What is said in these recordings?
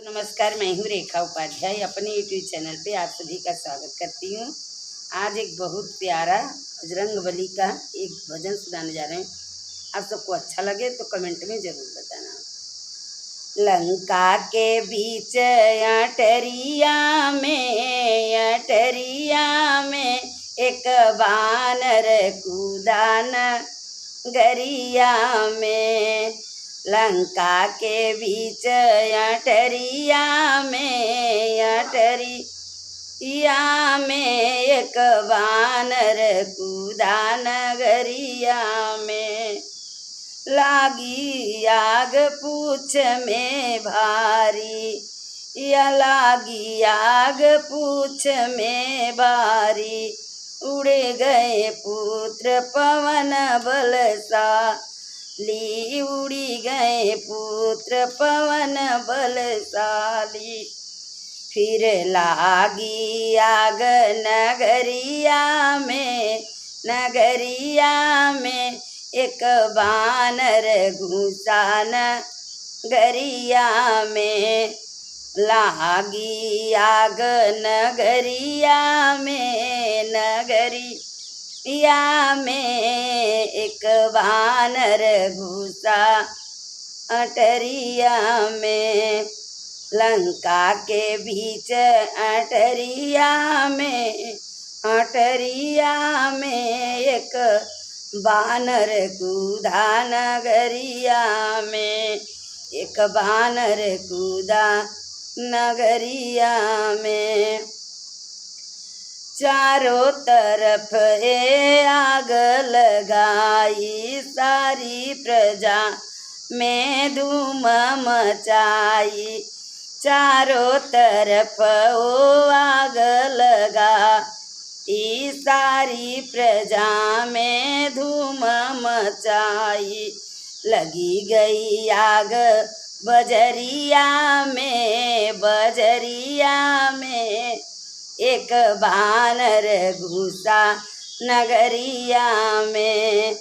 नमस्कार, मैं हूँ रेखा उपाध्याय। अपने यूट्यूब चैनल पे आप सभी का स्वागत करती हूँ। आज एक बहुत प्यारा बजरंगबली का एक भजन सुनाने जा रहे हैं। आप सबको अच्छा लगे तो कमेंट में ज़रूर बताना। लंका के बीच अटरिया में एक बानर कूदा नगरिया में। लंका के बीच अटरिया में एक बानर कूदा नगरिया में। लागी आग पूछ में भारी, या लागी आग पूछ में भारी। उड़े गए पुत्र पवन बलशाली, उड़ी गए पुत्र पवन बलशाली। फिर लागी आग नगरिया में एक बानर घुसा नगरिया में। लागी आग नगरिया में एक बानर घुसा अटरिया में। लंका के बीच अटरिया में एक बानर कूदा नगरिया में। एक बानर कूदा नगरिया में। चारों तरफ आग लगाई, सारी प्रजा में धूम मचाई। चारों तरफ आग लगा, सारी प्रजा में धूम मचाई। लगी गई आग बजरिया में एक बानर घुसा नगरिया में।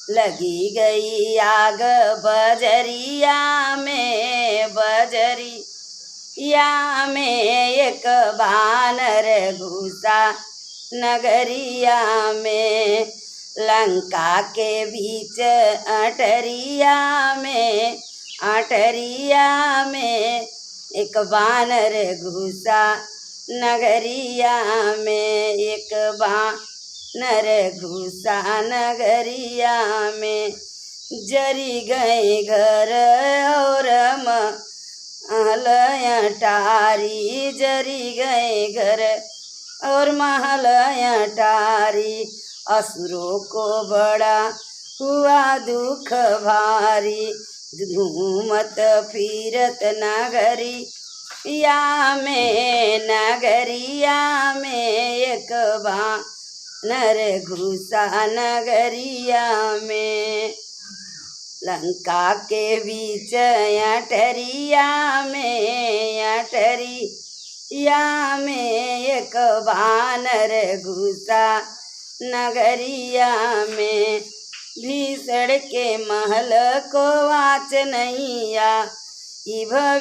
लगी गई आग बजरिया में एक बानर घुसा नगरिया में। लंका के बीच अटरिया में एक बानर घुसा नगरिया में। एक बानर घुसा नगरिया में। जरी गए घर और महल अटारी, जरी गए घर और महल अटारी। असुरों को बड़ा हुआ दुख भारी, घूमत फिरत नगरिया में एक बानर घुसा नगरिया में। लंका के बीच अटरिया में एक बानर घुसा नगरिया में। भीषण के महल को वाच नहीं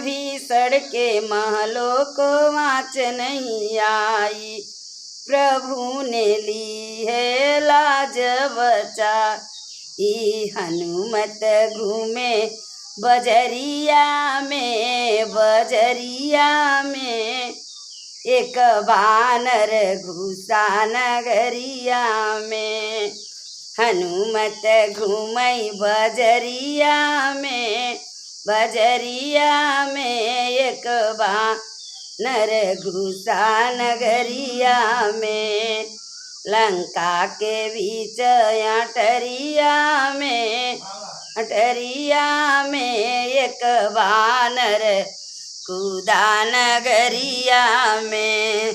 भीषण के महलों को वाच नहीं आई। प्रभु ने ली है लाज बचाई, हनुमत घूमे बजरिया में एक बानर घुसा नगरिया में। हनुमत घूमई बजरिया में एक बानर घुसा नगरिया में। लंका के बीच अटरिया में एक बानर कूदा नगरिया में।